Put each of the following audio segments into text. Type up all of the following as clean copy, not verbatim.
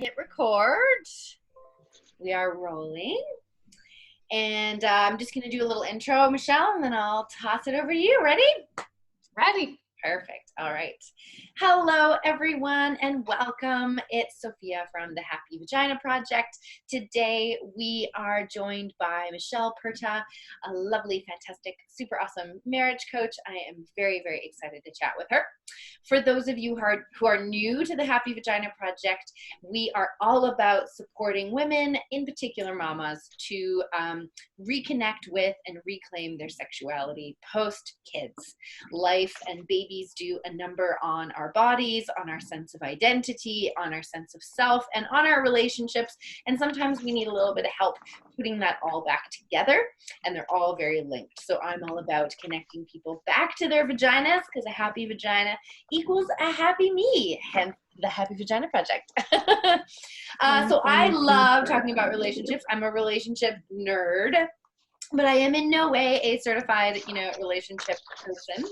hit record. We are rolling. And I'm just going to do a little intro, Michelle, and then I'll toss it over to you. Ready? Ready. Perfect. All right. Hello, everyone, and welcome. It's Sophia from the Happy Vagina Project. Today, we are joined by Michelle Purta, a lovely, fantastic, super awesome marriage coach. I am very, very excited to chat with her. For those of you who are new to the Happy Vagina Project, we are all about supporting women, in particular mamas, to reconnect with and reclaim their sexuality post-kids. Life and babies do a number on our bodies, on our sense of identity, on our sense of self, and on our relationships. And sometimes we need a little bit of help putting that all back together, and they're all very linked. So I'm all about connecting people back to their vaginas, because a happy vagina equals a happy me, hence the Happy Vagina Project. So I love talking about relationships. I'm a relationship nerd, but I am in no way a certified, relationship person,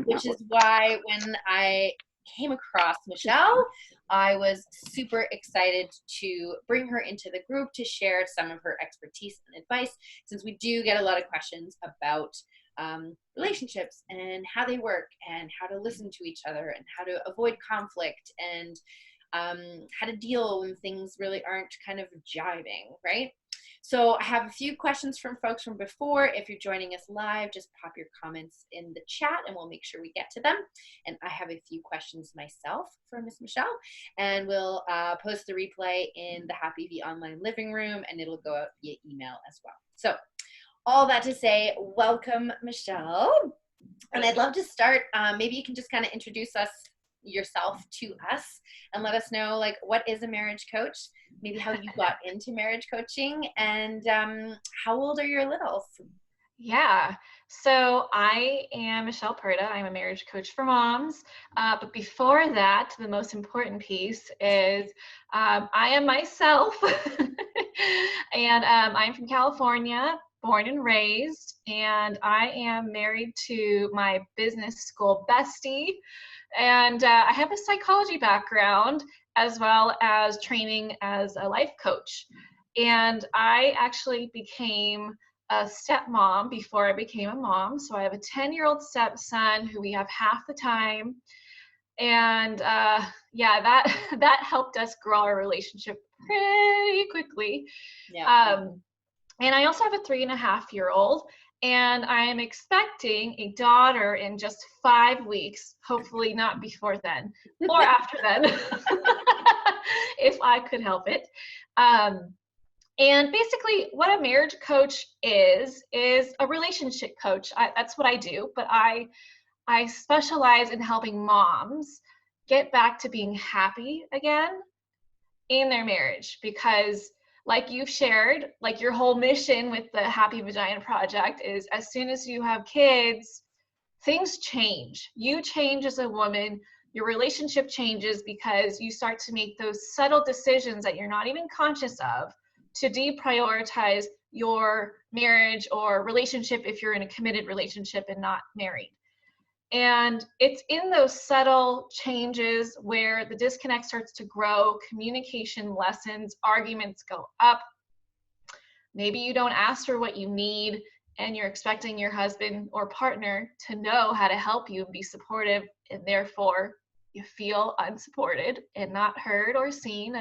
which is why when I came across Michelle, I was super excited to bring her into the group to share some of her expertise and advice, since we do get a lot of questions about relationships and how they work and how to listen to each other and how to avoid conflict and how to deal when things really aren't kind of jiving, right? So I have a few questions from folks from before. If you're joining us live, just pop your comments in the chat and we'll make sure we get to them. And I have a few questions myself for Miss Michelle, and we'll post the replay in the Happy V online living room, and it'll go out via email as well. So all that to say, welcome, Michelle. And I'd love to start, maybe you can just kind of introduce yourself to us and let us know, like, what is a marriage coach, maybe how you got into marriage coaching, and how old are your littles? Yeah, so I am Michelle Purta. I'm a marriage coach for moms. But before that, the most important piece is I am myself. And I'm from California, born and raised, and I am married to my business school bestie. And I have a psychology background as well as training as a life coach. And I actually became a stepmom before I became a mom. So I have a 10-year-old stepson who we have half the time. And yeah, that helped us grow our relationship pretty quickly. Yeah. And I also have a 3.5-year-old. And I am expecting a daughter in just 5 weeks, hopefully not before then or after then, if I could help it. And basically what a marriage coach is a relationship coach. That's what I do, but I specialize in helping moms get back to being happy again in their marriage, because like you've shared, like your whole mission with the Happy Vagina Project is as soon as you have kids, things change. You change as a woman, your relationship changes because you start to make those subtle decisions that you're not even conscious of to deprioritize your marriage or relationship if you're in a committed relationship and not married. And it's in those subtle changes where the disconnect starts to grow, communication lessens, arguments go up. Maybe you don't ask for what you need and you're expecting your husband or partner to know how to help you and be supportive, and therefore you feel unsupported and not heard or seen,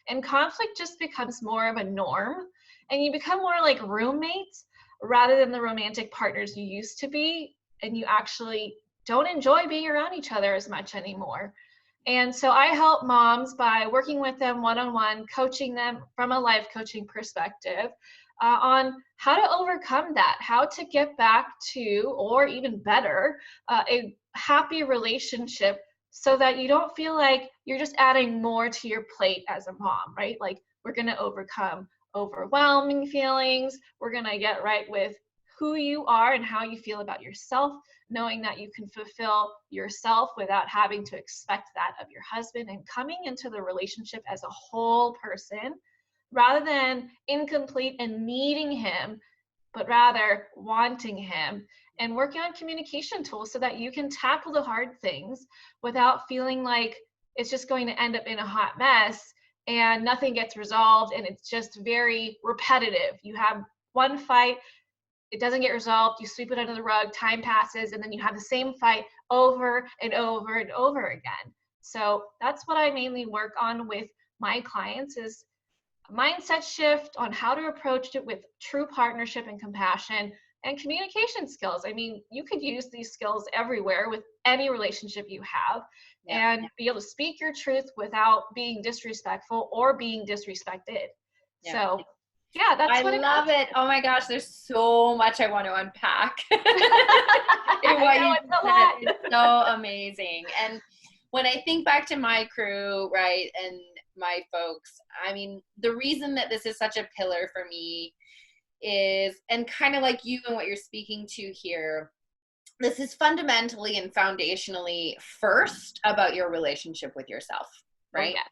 and conflict just becomes more of a norm, and you become more like roommates rather than the romantic partners you used to be, and you actually don't enjoy being around each other as much anymore. And so I help moms by working with them one-on-one, coaching them from a life coaching perspective on how to overcome that, how to get back to, or even better, a happy relationship so that you don't feel like you're just adding more to your plate as a mom, right? Like, we're going to overcome overwhelming feelings. We're going to get right with who you are and how you feel about yourself, knowing that you can fulfill yourself without having to expect that of your husband, and coming into the relationship as a whole person rather than incomplete and needing him, but rather wanting him, and working on communication tools so that you can tackle the hard things without feeling like it's just going to end up in a hot mess and nothing gets resolved, and it's just very repetitive. You have one fight, it doesn't get resolved, you sweep it under the rug, time passes, and then you have the same fight over and over and over again. So that's what I mainly work on with my clients, is a mindset shift on how to approach it with true partnership and compassion and communication skills. I mean, you could use these skills everywhere with any relationship you have, and be able to speak your truth without being disrespectful or being disrespected. Yeah. So yeah, that's I what love it. Oh my gosh, there's so much I want to unpack in what I know, you it's a said. lot. It's so amazing. And when I think back to my crew, right, and my folks, I mean, the reason that this is such a pillar for me is, and kind of like you and what you're speaking to here, this is fundamentally and foundationally first about your relationship with yourself, right? Oh, yeah.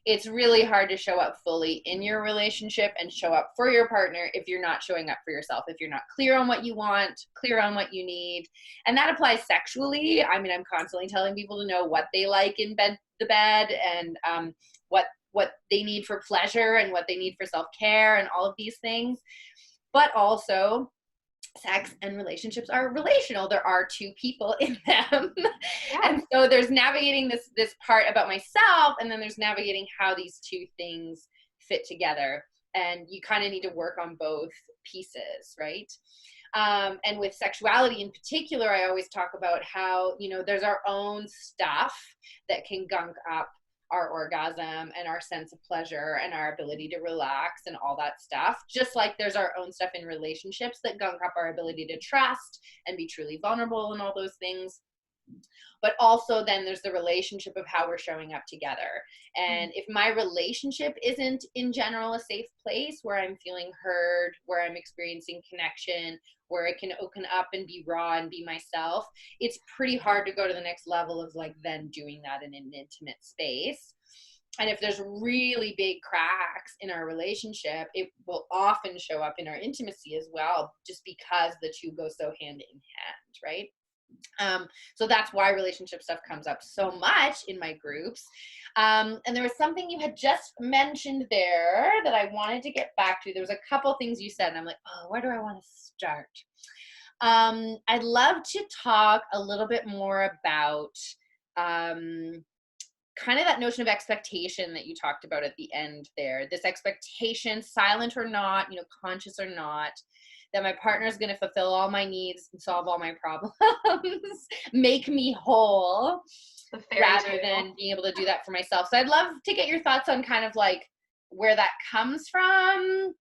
It's really hard to show up fully in your relationship and show up for your partner if you're not showing up for yourself, if you're not clear on what you want, clear on what you need. And that applies sexually. I mean, I'm constantly telling people to know what they like in the bed, and what they need for pleasure and what they need for self-care and all of these things. But also, sex and relationships are relational. There are two people in them. Yeah. And so there's navigating this part about myself, and then there's navigating how these two things fit together. And you kind of need to work on both pieces, right? And with sexuality in particular, I always talk about how, there's our own stuff that can gunk up our orgasm and our sense of pleasure and our ability to relax and all that stuff. Just like there's our own stuff in relationships that gunk up our ability to trust and be truly vulnerable and all those things. But also then there's the relationship of how we're showing up together. And if my relationship isn't in general a safe place where I'm feeling heard, where I'm experiencing connection, where I can open up and be raw and be myself, it's pretty hard to go to the next level of like then doing that in an intimate space. And if there's really big cracks in our relationship, it will often show up in our intimacy as well, just because the two go so hand in hand, right? So that's why relationship stuff comes up so much in my groups. And there was something you had just mentioned there that I wanted to get back to. There was a couple things you said, and I'm like, oh, where do I want to start? I'd love to talk a little bit more about kind of that notion of expectation that you talked about at the end there. This expectation, silent or not, conscious or not, that my partner is going to fulfill all my needs and solve all my problems, make me whole, rather than being able to do that for myself. So I'd love to get your thoughts on kind of like where that comes from,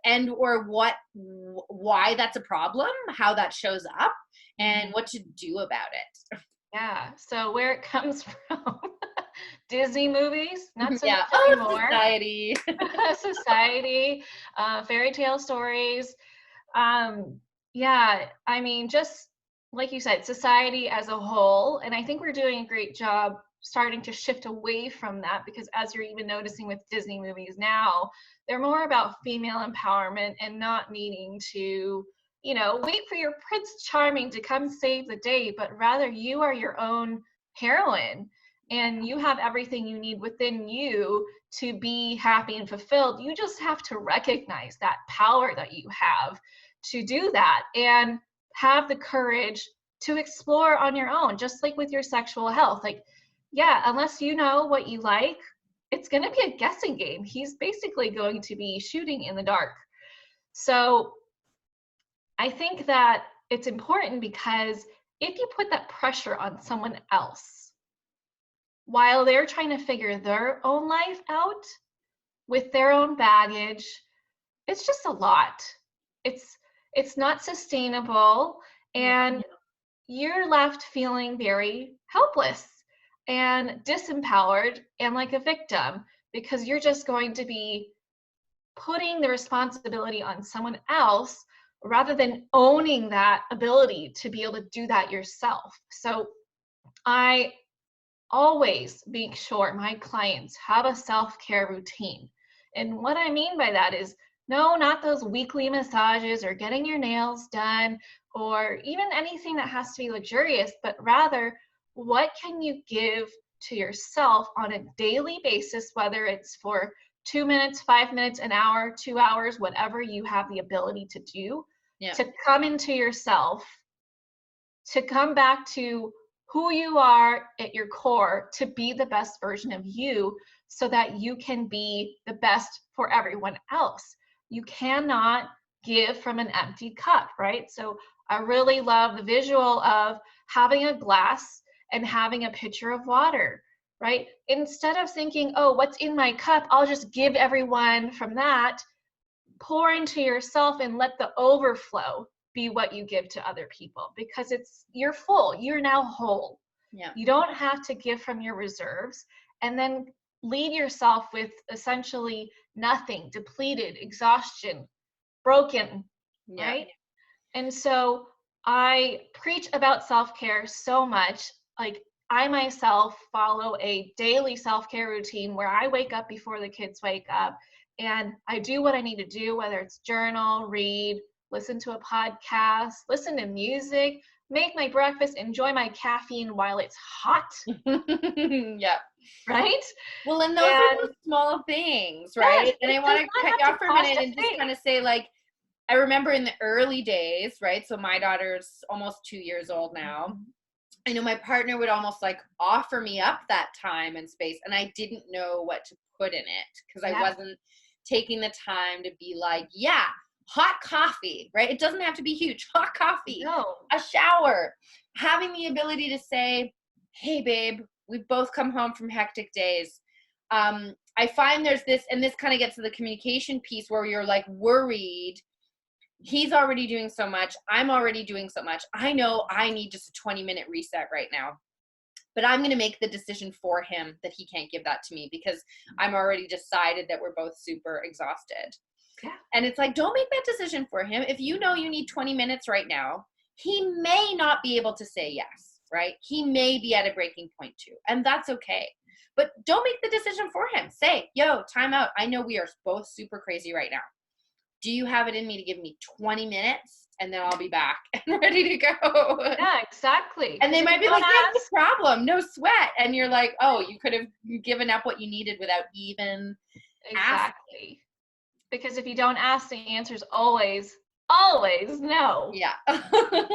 and or why that's a problem, how that shows up, and what to do about it. Yeah. So where it comes from, Disney movies, not so much Oh, anymore. society. Society, fairy tale stories. Yeah, I mean, just like you said, society as a whole. And I think we're doing a great job starting to shift away from that, because as you're even noticing with Disney movies now, they're more about female empowerment and not needing to, wait for your Prince Charming to come save the day, but rather you are your own heroine and you have everything you need within you to be happy and fulfilled. You just have to recognize that power that you have to do that and have the courage to explore on your own, just like with your sexual health. Like, yeah, unless you know what you like, it's going to be a guessing game. He's basically going to be shooting in the dark. So I think that it's important, because if you put that pressure on someone else while they're trying to figure their own life out with their own baggage, it's just a lot. It's not sustainable, and you're left feeling very helpless and disempowered and like a victim, because you're just going to be putting the responsibility on someone else rather than owning that ability to be able to do that yourself. So I always make sure my clients have a self-care routine. And what I mean by that is, no, not those weekly massages or getting your nails done or even anything that has to be luxurious, but rather, what can you give to yourself on a daily basis, whether it's for 2 minutes, 5 minutes, an hour, 2 hours, whatever you have the ability to do, to come into yourself, to come back to who you are at your core, to be the best version of you so that you can be the best for everyone else. You cannot give from an empty cup, right? So I really love the visual of having a glass and having a pitcher of water, right? Instead of thinking, oh, what's in my cup? I'll just give everyone from that. Pour into yourself and let the overflow be what you give to other people, because you're full, you're now whole. You don't have to give from your reserves and then leave yourself with essentially nothing, depleted, exhaustion, broken, right? And so I preach about self-care so much. Like, I myself follow a daily self-care routine where I wake up before the kids wake up and I do what I need to do, whether it's journal, read, listen to a podcast, listen to music, make my breakfast, enjoy my caffeine while it's hot. Right? Well, and those are those small things, right? Yes, and I want to cut you off for a minute and just kind of say, like, I remember in the early days, right? So my daughter's almost 2 years old now. I know my partner would almost like offer me up that time and space, and I didn't know what to put in it because I wasn't taking the time to be like, hot coffee, right? It doesn't have to be huge. Hot coffee, a shower, having the ability to say, hey, babe, we've both come home from hectic days. I find there's this, and this kind of gets to the communication piece where you're like worried. He's already doing so much. I'm already doing so much. I know I need just a 20-minute reset right now, but I'm going to make the decision for him that he can't give that to me because I'm already decided that we're both super exhausted. And it's like, don't make that decision for him. If you know you need 20 minutes right now, he may not be able to say yes, right? He may be at a breaking point too, and that's okay. But don't make the decision for him. Say, yo, time out. I know we are both super crazy right now. Do you have it in me to give me 20 minutes and then I'll be back and ready to go? Yeah, exactly. And they might be like, no problem, no sweat. And you're like, oh, you could have given up what you needed without even asking. Because if you don't ask, the answer is always no.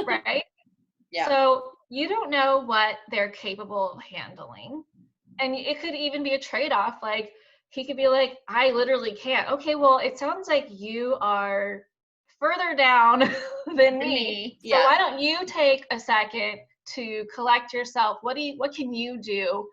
Right? So you don't know what they're capable of handling. And it could even be a trade-off. Like, he could be like, I literally can't. Okay, well, it sounds like you are further down than me. So why don't you take a second to collect yourself? What can you do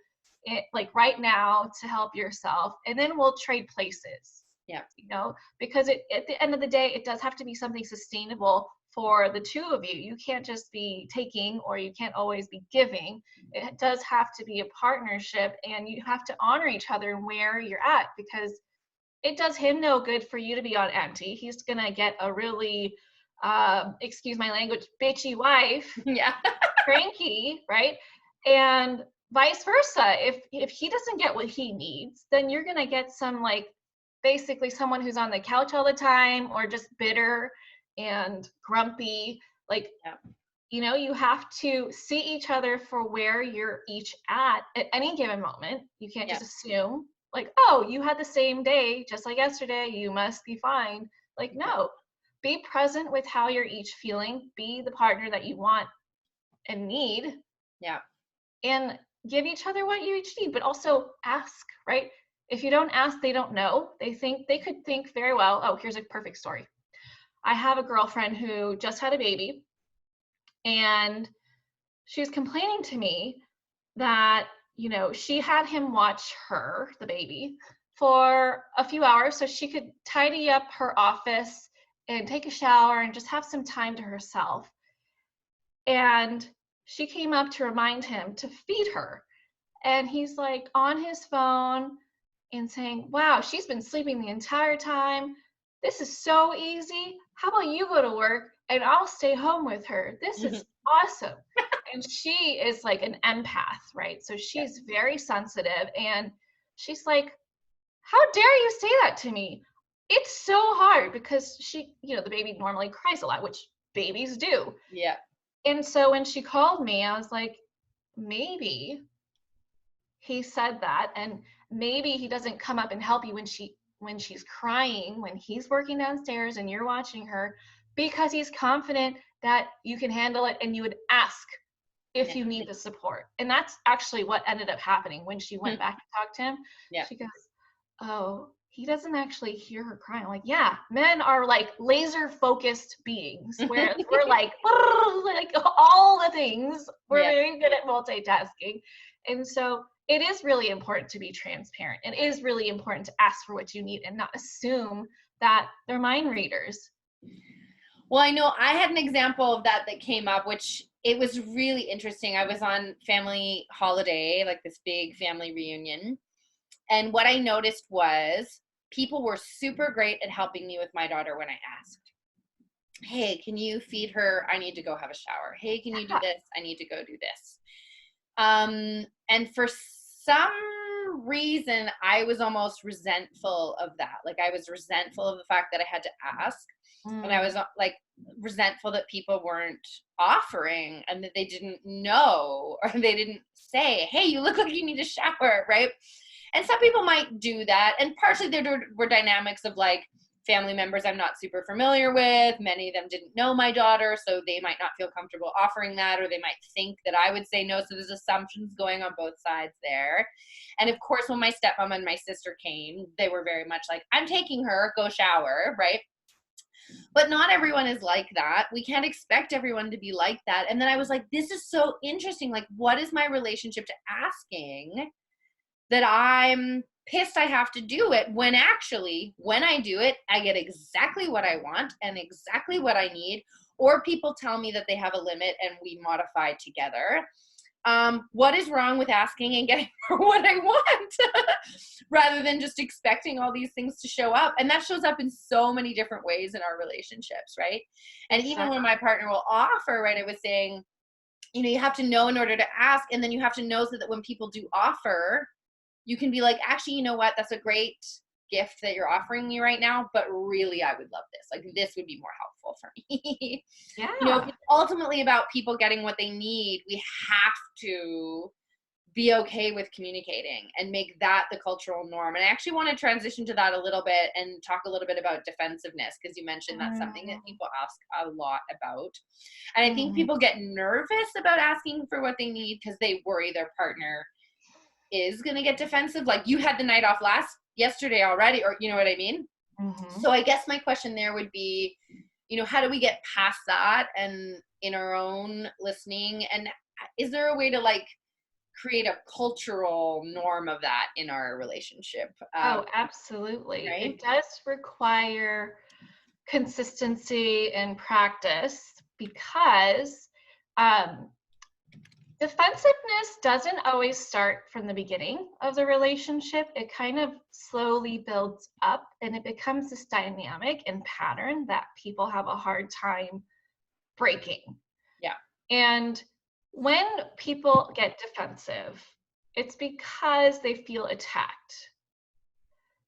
like right now to help yourself? And then we'll trade places. You know, because at the end of the day, it does have to be something sustainable for the two of you. You can't just be taking, or you can't always be giving. It does have to be a partnership, and you have to honor each other and where you're at, because it does him no good for you to be on empty. He's gonna get a really, excuse my language, bitchy wife, cranky, right? And vice versa. If he doesn't get what he needs, then you're gonna get some, like, basically someone who's on the couch all the time, or just bitter and grumpy. Like, you know, you have to see each other for where you're each at any given moment. You can't just assume, like, oh, you had the same day just like yesterday, you must be fine. Like, no, be present with how you're each feeling, be the partner that you want and need, and give each other what you each need, but also ask, right? If you don't ask, they don't know. They could think very well, oh, here's a perfect story. I have a girlfriend who just had a baby, and she was complaining to me that, you know, she had him watch her, the baby, for a few hours so she could tidy up her office and take a shower and just have some time to herself. And she came up to remind him to feed her. And he's like on his phone and saying, wow, she's been sleeping the entire time. This is so easy. How about you go to work and I'll stay home with her? This is awesome. And she is like an empath, right? So she's very sensitive. And she's like, how dare you say that to me? It's so hard, because she, you know, the baby normally cries a lot, which babies do. And so when she called me, I was like, maybe he said that, and maybe he doesn't come up and help you when she's crying, when he's working downstairs and you're watching her, because he's confident that you can handle it and you would ask if you need the support. And that's actually what ended up happening when she went back to talk to him. Yeah. She goes, oh, he doesn't actually hear her crying. I'm like, yeah, men are like laser focused beings, whereas we're like all the things. We're very good at multitasking. And so it is really important to be transparent. It is really important to ask for what you need and not assume that they're mind readers. Well, I know I had an example of that came up, which it was really interesting. I was on family holiday, like this big family reunion. And what I noticed was people were super great at helping me with my daughter when I asked, hey, can you feed her? I need to go have a shower. Hey, can you do this? I need to go do this. And for some reason, I was almost resentful of that. Like I was resentful of the fact that I had to ask. And I was like resentful that people weren't offering and that they didn't know, or they didn't say, hey, you look like you need a shower, right? And some people might do that. And partially there were dynamics of like family members I'm not super familiar with. Many of them didn't know my daughter, so they might not feel comfortable offering that, or they might think that I would say no. So there's assumptions going on both sides there. And of course, when my stepmom and my sister came, they were very much like, I'm taking her, go shower, right? But not everyone is like that. We can't expect everyone to be like that. And then I was like, this is so interesting. Like, what is my relationship to asking that I'm pissed I have to do it, when actually, when I do it, I get exactly what I want and exactly what I need, or people tell me that they have a limit and we modify together. What is wrong with asking and getting what I want rather than just expecting all these things to show up? And that shows up in so many different ways in our relationships, right? And even when my partner will offer, right, I was saying, you know, you have to know in order to ask, and then you have to know so that when people do offer, you can be like, actually, you know what? That's a great gift that you're offering me right now, but really, I would love this. Like, this would be more helpful for me. Yeah. You know, if it's ultimately about people getting what they need, we have to be okay with communicating and make that the cultural norm. And I actually want to transition to that a little bit and talk a little bit about defensiveness, because you mentioned that's something that people ask a lot about. And I think people get nervous about asking for what they need because they worry their partner is going to get defensive. Like, you had the night off yesterday already, or you know what I mean? So I guess my question there would be, you know, how do we get past that and in our own listening? And is there a way to like create a cultural norm of that in our relationship? Oh, absolutely. Right? It does require consistency and practice, because defensiveness doesn't always start from the beginning of the relationship. It kind of slowly builds up, and it becomes this dynamic and pattern that people have a hard time breaking. Yeah. And when people get defensive, it's because they feel attacked.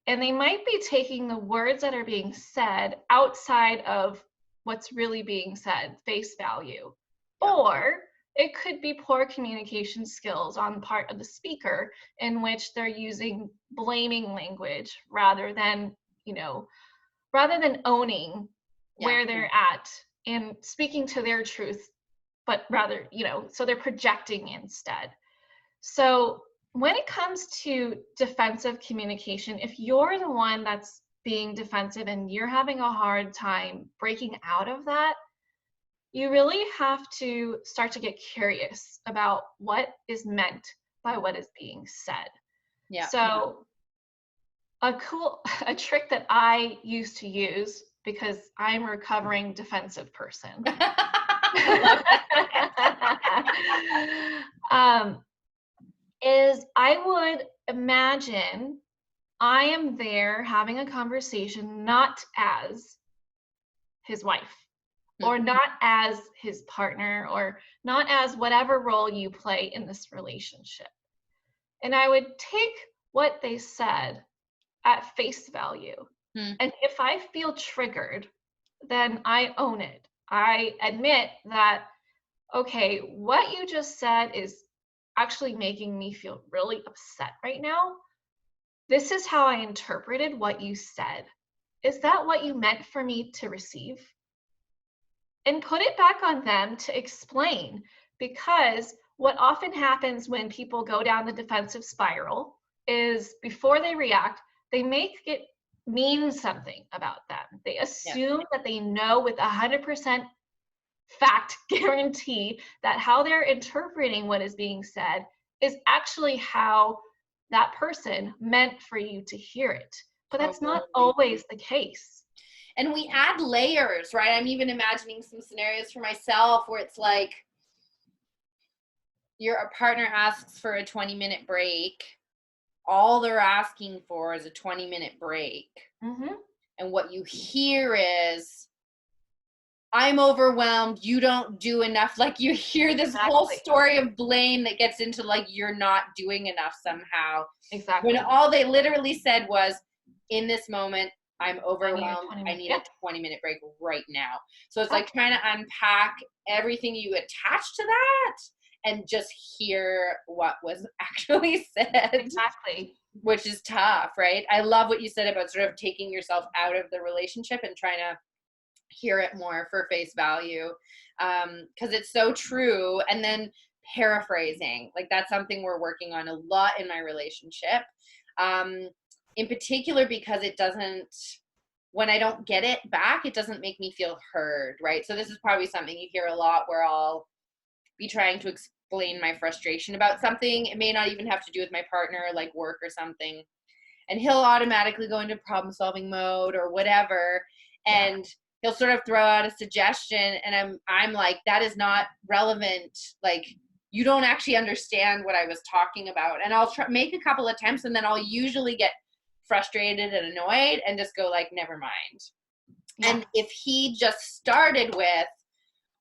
And they might be taking the words that are being said outside of what's really being said, face value. Yeah. Or it could be poor communication skills on the part of the speaker, in which they're using blaming language rather than, owning where they're at and speaking to their truth, but rather, so they're projecting instead. So when it comes to defensive communication, if you're the one that's being defensive and you're having a hard time breaking out of that, you really have to start to get curious about what is meant by what is being said. Yeah. So a trick that I used to use, because I'm a recovering defensive person, is I would imagine I am there having a conversation not as his wife, or not as his partner, or not as whatever role you play in this relationship. And I would take what they said at face value. And if I feel triggered, then I own it. I admit that, okay, what you just said is actually making me feel really upset right now. This is how I interpreted what you said. Is that what you meant for me to receive? And put it back on them to explain, because what often happens when people go down the defensive spiral is before they react, they make it mean something about them. They assume that they know with 100% fact guarantee that how they're interpreting what is being said is actually how that person meant for you to hear it. But that's not always the case. And we add layers, right? I'm even imagining some scenarios for myself where it's like your partner asks for a 20-minute break. All they're asking for is a 20-minute break. Mm-hmm. And what you hear is, I'm overwhelmed, you don't do enough. Like you hear this whole story of blame that gets into like, you're not doing enough somehow. Exactly. When all they literally said was, in this moment, I'm overwhelmed, I need a 20-minute break right now. So it's like trying to unpack everything you attach to that and just hear what was actually said. Exactly. Which is tough, right? I love what you said about sort of taking yourself out of the relationship and trying to hear it more for face value, because it's so true. And then paraphrasing, like that's something we're working on a lot in my relationship, in particular because it doesn't, when I don't get it back, it doesn't make me feel heard, right? So this is probably something you hear a lot where I'll be trying to explain my frustration about something. It may not even have to do with my partner, like work or something, and he'll automatically go into problem solving mode or whatever, and he'll sort of throw out a suggestion, and I'm like, that is not relevant. Like, you don't actually understand what I was talking about. And I'll make a couple attempts, and then I'll usually get frustrated and annoyed and just go like, never mind. And if he just started with,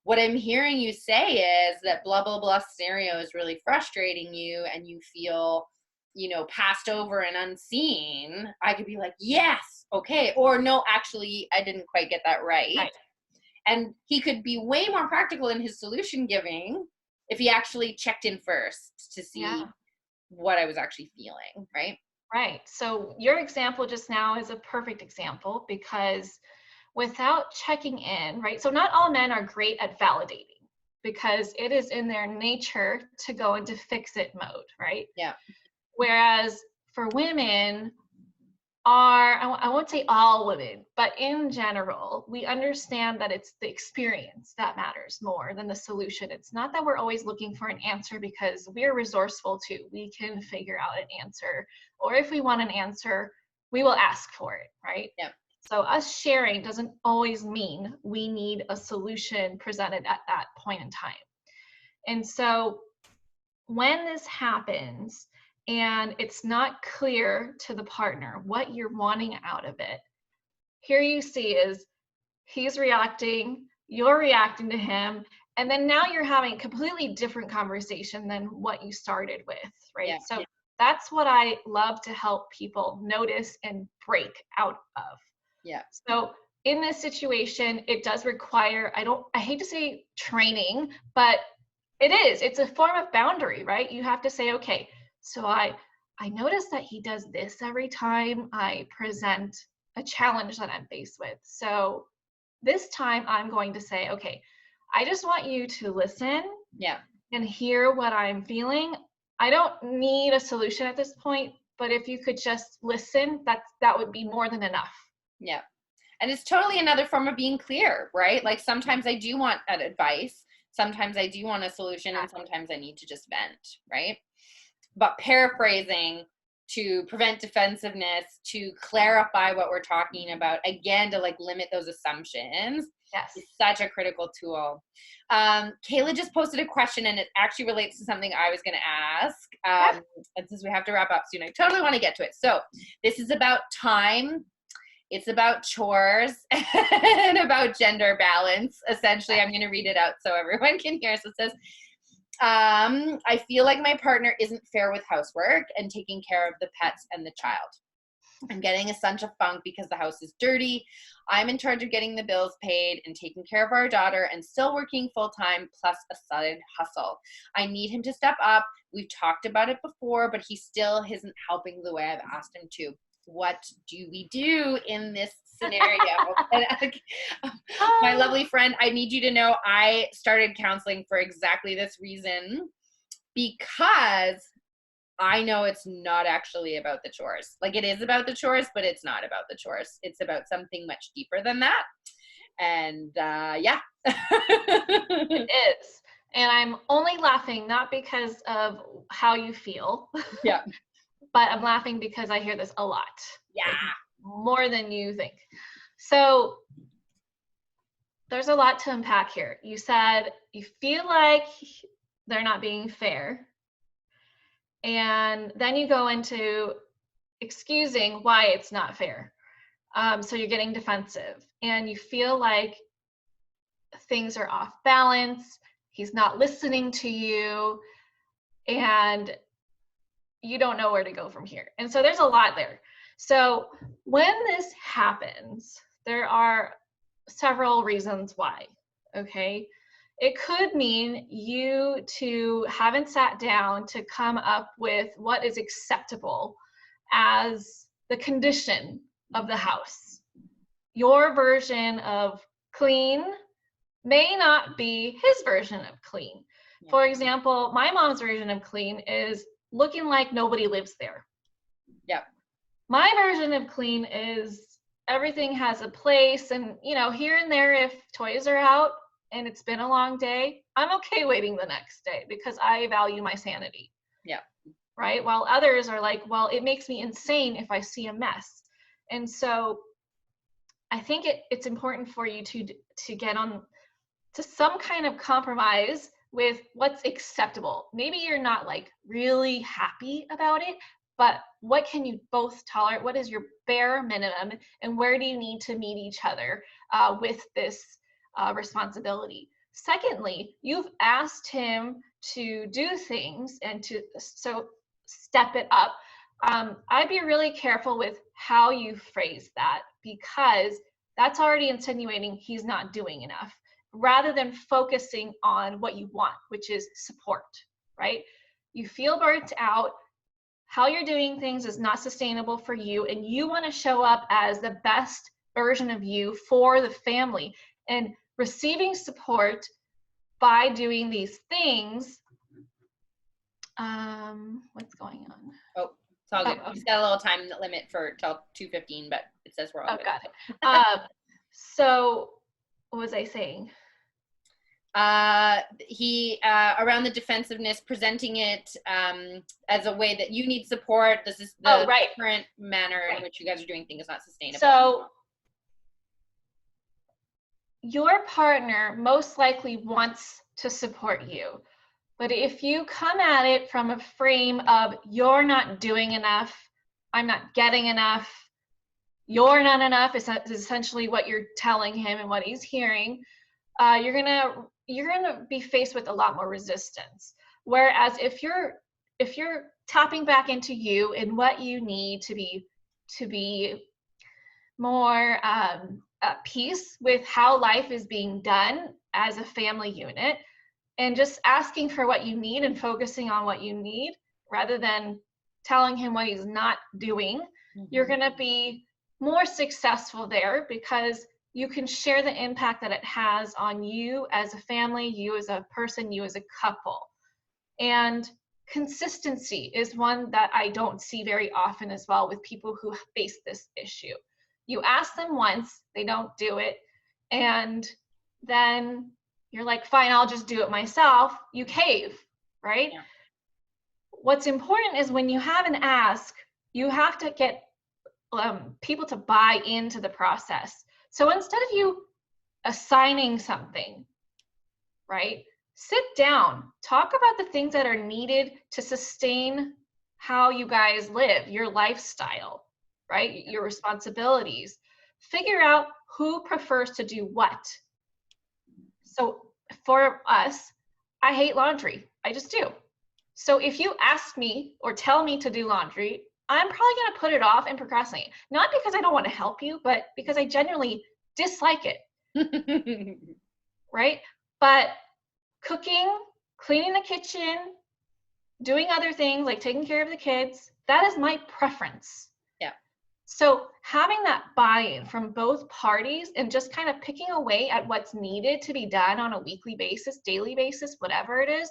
what I'm hearing you say is that blah, blah, blah scenario is really frustrating you and you feel, you know, passed over and unseen, I could be like, yes, okay. Or no, actually, I didn't quite get that right. And he could be way more practical in his solution giving if he actually checked in first to see what I was actually feeling, right? Right. So your example just now is a perfect example, because without checking in, right? So not all men are great at validating, because it is in their nature to go into fix-it mode, right? Yeah. Whereas for women, I won't say all women, but in general, we understand that it's the experience that matters more than the solution. It's not that we're always looking for an answer, because we're resourceful too. We can figure out an answer, or if we want an answer, we will ask for it, right? Yeah. So us sharing doesn't always mean we need a solution presented at that point in time. And so when this happens and it's not clear to the partner what you're wanting out of it, here you see is he's reacting, you're reacting to him, and then now you're having a completely different conversation than what you started with, right? So that's what I love to help people notice and break out of. Yeah. So in this situation, it does require, I hate to say training, but it's a form of boundary, right? You have to say, okay, so I notice that he does this every time I present a challenge that I'm faced with. So this time I'm going to say, okay, I just want you to listen and hear what I'm feeling. I don't need a solution at this point, but if you could just listen, that would be more than enough. Yeah. And it's totally another form of being clear, right? Like sometimes I do want that advice. Sometimes I do want a solution, and sometimes I need to just vent, right? But paraphrasing to prevent defensiveness, to clarify what we're talking about, again, to like limit those assumptions, is such a critical tool. Kayla just posted a question, and it actually relates to something I was going to ask. And since we have to wrap up soon, I totally want to get to it. So this is about time. It's about chores and about gender balance. Essentially, I'm going to read it out so everyone can hear. So it says, I feel like my partner isn't fair with housework and taking care of the pets and the child. I'm getting a bunch of funk because the house is dirty. I'm in charge of getting the bills paid and taking care of our daughter and still working full time plus a side hustle. I need him to step up. We've talked about it before, but he still isn't helping the way I've asked him to. What do we do in this scenario? And, my lovely friend, I need you to know I started counseling for exactly this reason, because I know it's not actually about the chores. Like, it is about the chores, but it's not about the chores. It's about something much deeper than that. And yeah. It is. And I'm only laughing not because of how you feel. Yeah. But I'm laughing because I hear this a lot. Yeah. Like, more than you think. So there's a lot to unpack here. You said you feel like they're not being fair. And then you go into excusing why it's not fair. So you're getting defensive and you feel like things are off balance. He's not listening to you and you don't know where to go from here. And so there's a lot there. So when this happens, there are several reasons why, okay? It could mean you two haven't sat down to come up with what is acceptable as the condition of the house. Your version of clean may not be his version of clean. Yeah. For example, my mom's version of clean is looking like nobody lives there. Yep. My version of clean is everything has a place, and here and there, if toys are out and it's been a long day, I'm okay waiting the next day because I value my sanity. Yeah. Right? While others are like, well, it makes me insane if I see a mess. And so I think it's important for you to get on to some kind of compromise with what's acceptable. Maybe you're not like really happy about it, but what can you both tolerate? What is your bare minimum, and where do you need to meet each other with this responsibility? Secondly, you've asked him to do things and to step it up. I'd be really careful with how you phrase that, because that's already insinuating he's not doing enough, rather than focusing on what you want, which is support, right? You feel burnt out. How you're doing things is not sustainable for you, and you want to show up as the best version of you for the family. And receiving support by doing these things, what's going on? Oh, it's all good. We've got a little time limit for till 2:15, but it says we're all good. Got it. So what was I saying? He around the defensiveness, presenting it as a way that you need support. This is the current manner in which you guys are doing things is not sustainable. So your partner most likely wants to support you, but if you come at it from a frame of you're not doing enough, I'm not getting enough, you're not enough is essentially what you're telling him and what he's hearing, you're gonna be faced with a lot more resistance. Whereas if you're tapping back into you and what you need to be more at peace with how life is being done as a family unit, and just asking for what you need and focusing on what you need rather than telling him what he's not doing, you're gonna be more successful there, because you can share the impact that it has on you as a family, you as a person, you as a couple. And consistency is one that I don't see very often as well with people who face this issue. You ask them once, they don't do it, and then you're like, fine, I'll just do it myself. You cave, right? Yeah. What's important is when you have an ask, you have to get people to buy into the process. So instead of you assigning something, right, sit down, talk about the things that are needed to sustain how you guys live, your lifestyle, right, your responsibilities. Figure out who prefers to do what. So for us, I hate laundry. I just do. So if you ask me or tell me to do laundry, I'm probably going to put it off and procrastinate. Not because I don't want to help you, but because I genuinely dislike it, right? But cooking, cleaning the kitchen, doing other things like taking care of the kids, that is my preference. Yeah. So having that buy-in from both parties and just kind of picking away at what's needed to be done on a weekly basis, daily basis, whatever it is,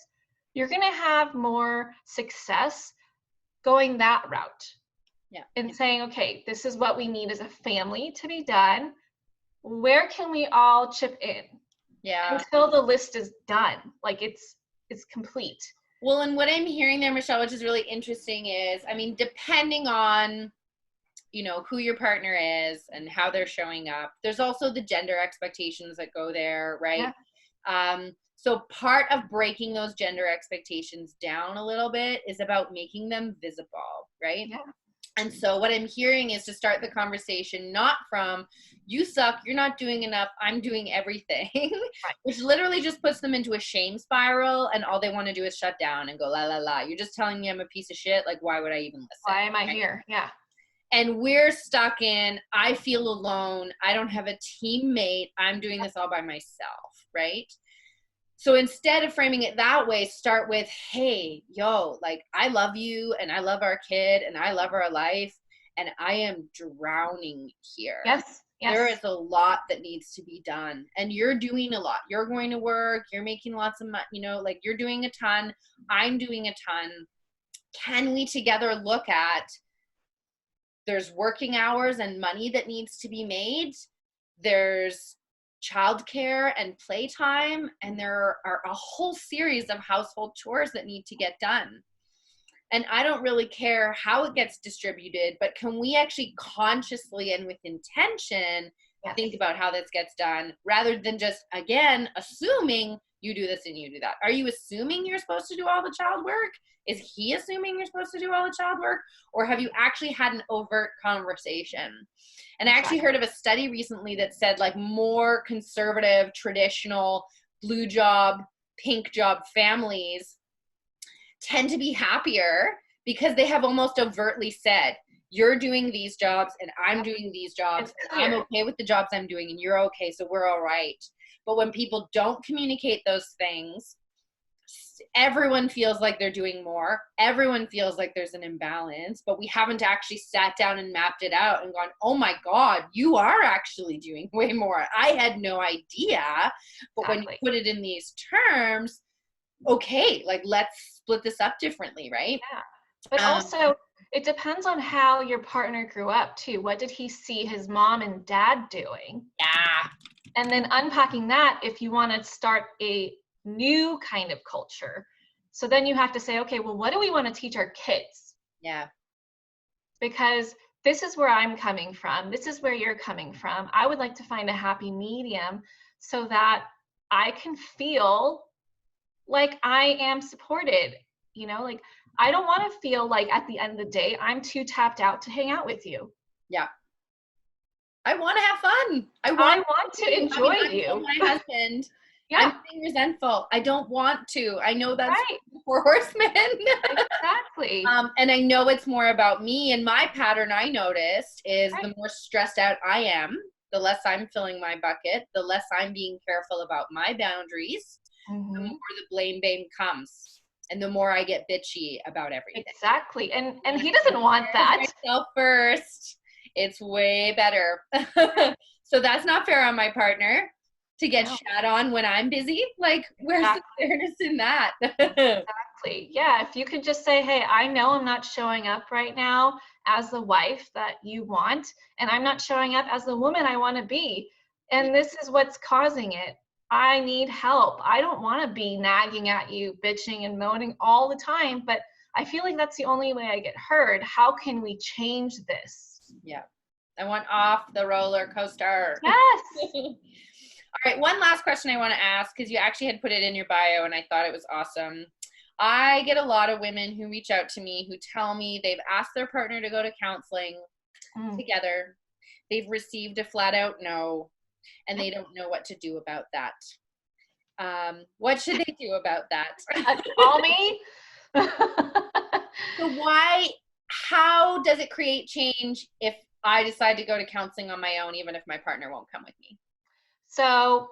you're going to have more success going that route. Yeah. And saying, okay, this is what we need as a family to be done. Where can we all chip in? Yeah. Until the list is done. Like it's complete. Well, and what I'm hearing there, Michelle, which is really interesting is, I mean, depending on, you know, who your partner is and how they're showing up, there's also the gender expectations that go there, right? Yeah. So part of breaking those gender expectations down a little bit is about making them visible, right? Yeah. And so what I'm hearing is to start the conversation not from, you suck, you're not doing enough, I'm doing everything, right. Which literally just puts them into a shame spiral, and all they want to do is shut down and go, la, la, la. You're just telling me I'm a piece of shit. Like, why would I even listen? Why am I here? Yeah. And we're stuck in, I feel alone. I don't have a teammate. I'm doing this all by myself, right? So instead of framing it that way, start with, hey, yo, like, I love you and I love our kid and I love our life and I am drowning here. Yes. Yes. There is a lot that needs to be done and you're doing a lot. You're going to work. You're making lots of money, you know, like you're doing a ton. I'm doing a ton. Can we together look at, there's working hours and money that needs to be made. There's childcare and playtime, and there are a whole series of household chores that need to get done. And I don't really care how it gets distributed, but can we actually consciously and with intention think about how this gets done rather than just, again, assuming you do this and you do that. Are you assuming you're supposed to do all the child work? Is he assuming you're supposed to do all the child work? Or have you actually had an overt conversation? And I actually heard of a study recently that said like more conservative, traditional, blue job, pink job families tend to be happier because they have almost overtly said, you're doing these jobs and I'm doing these jobs and I'm okay with the jobs I'm doing and you're okay, so we're all right. But when people don't communicate those things, everyone feels like they're doing more. Everyone feels like there's an imbalance, but we haven't actually sat down and mapped it out and gone, oh my God, you are actually doing way more. I had no idea. But when you put it in these terms, okay, like let's split this up differently, right? Yeah. But also, it depends on how your partner grew up too. What did he see his mom and dad doing? Yeah. And then unpacking that if you want to start a new kind of culture. So then you have to say, okay, well, what do we want to teach our kids? Yeah. Because this is where I'm coming from. This is where you're coming from. I would like to find a happy medium so that I can feel like I am supported. You know, like I don't want to feel like at the end of the day, I'm too tapped out to hang out with you. Yeah. I want to have fun. I want to enjoy you. My husband. Yeah. I'm being resentful. I don't want to. I know that's right. The four horsemen. Exactly. And I know it's more about me. And my pattern I noticed is the more stressed out I am, the less I'm filling my bucket, the less I'm being careful about my boundaries, the more the blame game comes. And the more I get bitchy about everything. Exactly. And he doesn't want that. Myself first. It's way better. So that's not fair on my partner to get shat on when I'm busy. Like, where's the fairness in that? Exactly. Yeah. If you could just say, hey, I know I'm not showing up right now as the wife that you want, and I'm not showing up as the woman I want to be. And this is what's causing it. I need help. I don't want to be nagging at you, bitching and moaning all the time, but I feel like that's the only way I get heard. How can we change this? Yeah. I want off the roller coaster. Yes. All right. One last question I want to ask, because you actually had put it in your bio and I thought it was awesome. I get a lot of women who reach out to me who tell me they've asked their partner to go to counseling together. They've received a flat out no. And they don't know what to do about that. What should they do about that? Call me. So why how does it create change if I decide to go to counseling on my own, even if my partner won't come with me? So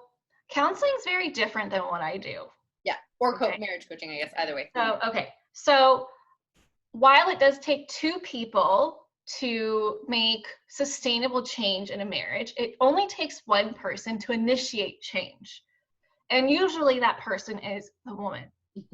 counseling is very different than what I do. Yeah. Or Okay. marriage coaching, I guess, either way. So while it does take two people to make sustainable change in a marriage, it only takes one person to initiate change. And usually that person is the woman,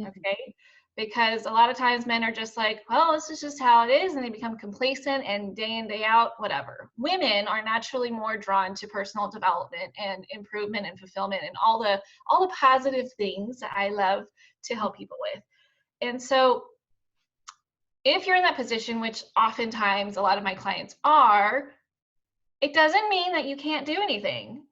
okay? Because a lot of times men are just like, well, this is just how it is, and they become complacent and day in, day out, whatever. Women are naturally more drawn to personal development and improvement and fulfillment and all the positive things that I love to help people with. And so if you're in that position, which oftentimes a lot of my clients are, it doesn't mean that you can't do anything.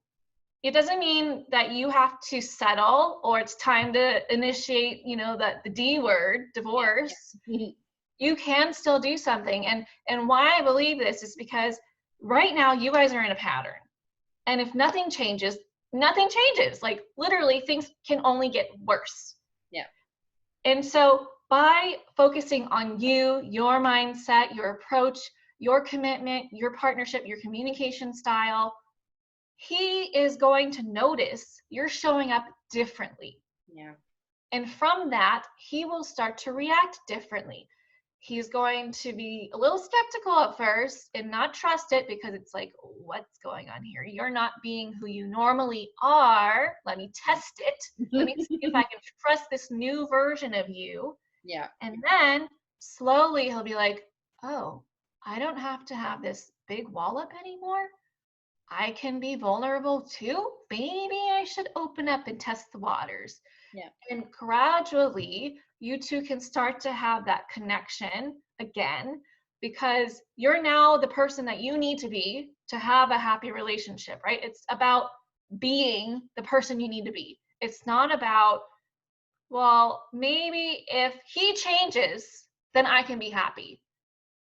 It doesn't mean that you have to settle or it's time to initiate, the D word, divorce. Yeah. You can still do something. And why I believe this is because right now you guys are in a pattern. And if nothing changes, nothing changes. Like literally things can only get worse. Yeah. And so by focusing on you, your mindset, your approach, your commitment, your partnership, your communication style, he is going to notice you're showing up differently. Yeah. And from that, he will start to react differently. He's going to be a little skeptical at first and not trust it because it's like, what's going on here? You're not being who you normally are. Let me test it. Let me see if I can trust this new version of you. Yeah. And then slowly he'll be like, oh, I don't have to have this big wallop anymore. I can be vulnerable too. Maybe I should open up and test the waters. Yeah. And gradually, you two can start to have that connection again because you're now the person that you need to be to have a happy relationship, right? It's about being the person you need to be. It's not about, well, maybe if he changes, then I can be happy.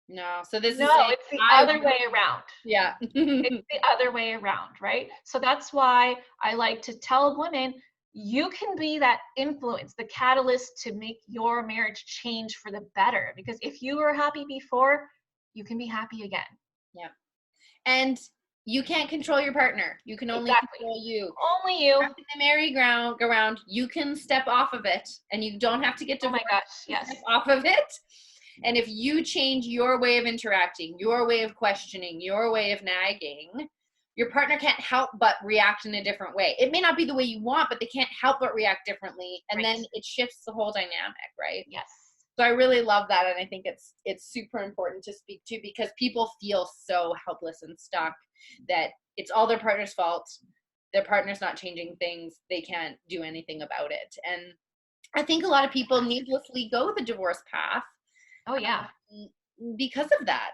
No. So this is No, saying it's the other way around. Yeah. It's the other way around, right? So that's why I like to tell women, you can be that influence, the catalyst to make your marriage change for the better. Because if you were happy before, you can be happy again. Yeah. And you can't control your partner. You can only control you. Only you. In the merry-go-round, you can step off of it and you don't have to get divorced. Oh my gosh, yes. Step off of it. And if you change your way of interacting, your way of questioning, your way of nagging, your partner can't help but react in a different way. It may not be the way you want, but they can't help but react differently. And then it shifts the whole dynamic, right? Yes. So I really love that. And I think it's super important to speak to because people feel so helpless and stuck that it's all their partner's fault. Their partner's not changing things. They can't do anything about it. And I think a lot of people needlessly go the divorce path. Oh, yeah. Because of that,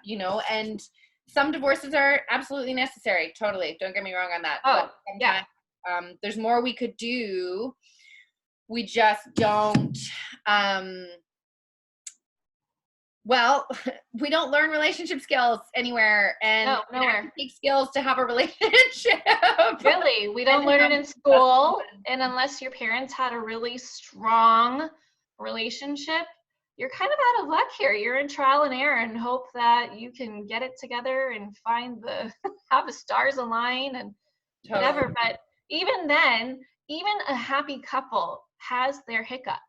and some divorces are absolutely necessary. Totally. Don't get me wrong on that. Oh, yeah. There's more we could do. We just don't, we don't learn relationship skills anywhere. And no, nowhere. It takes skills to have a relationship. Really, we don't learn it in school. And unless your parents had a really strong relationship, you're kind of out of luck here. You're in trial and error and hope that you can get it together and find have the stars align and whatever. But even then, even a happy couple has their hiccups,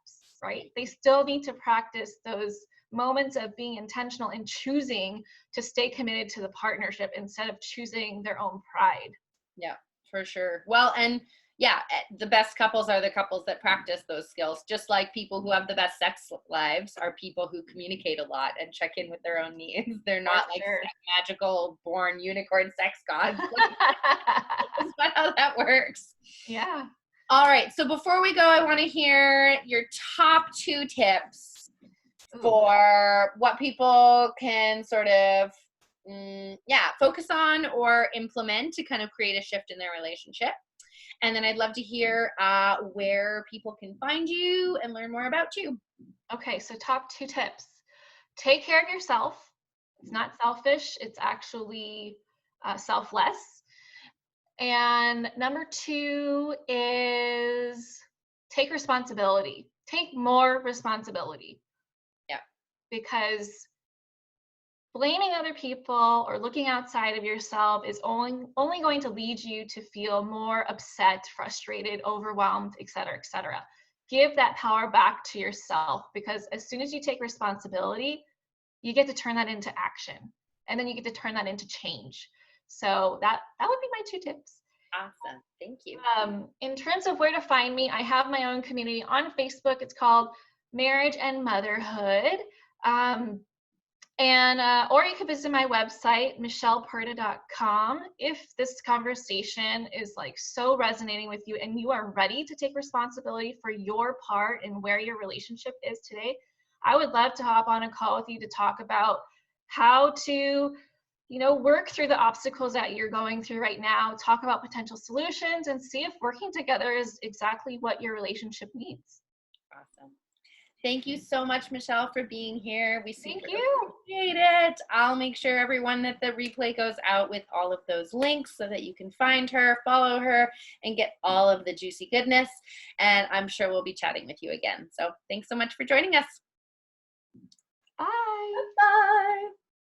right? They still need to practice those moments of being intentional and choosing to stay committed to the partnership instead of choosing their own pride. Yeah, for sure. Well, and yeah, the best couples are the couples that practice those skills. Just like people who have the best sex lives are people who communicate a lot and check in with their own needs. They're not magical born unicorn sex gods. That's not how that works. Yeah. All right. So before we go, I want to hear your top 2 tips for what people can sort of focus on or implement to kind of create a shift in their relationship. And then I'd love to hear where people can find you and learn more about you. Okay, so top 2 tips. Take care of yourself. It's not selfish. It's actually selfless. And number 2 is take responsibility. Take more responsibility. Yeah. Because blaming other people or looking outside of yourself is only going to lead you to feel more upset, frustrated, overwhelmed, et cetera, et cetera. Give that power back to yourself, because as soon as you take responsibility, you get to turn that into action, and then you get to turn that into change. So that would be my 2 tips. Awesome. Thank you. In terms of where to find me, I have my own community on Facebook. It's called Marriage and Motherhood. Or you could visit my website, michellepurta.com. If this conversation is like so resonating with you and you are ready to take responsibility for your part in where your relationship is today, I would love to hop on a call with you to talk about how to, work through the obstacles that you're going through right now, talk about potential solutions, and see if working together is exactly what your relationship needs. Awesome. Thank you so much, Michelle, for being here. We Thank super you. appreciate it. I'll make sure everyone that the replay goes out with all of those links so that you can find her, follow her, and get all of the juicy goodness. And I'm sure we'll be chatting with you again. So thanks so much for joining us. Bye. Bye.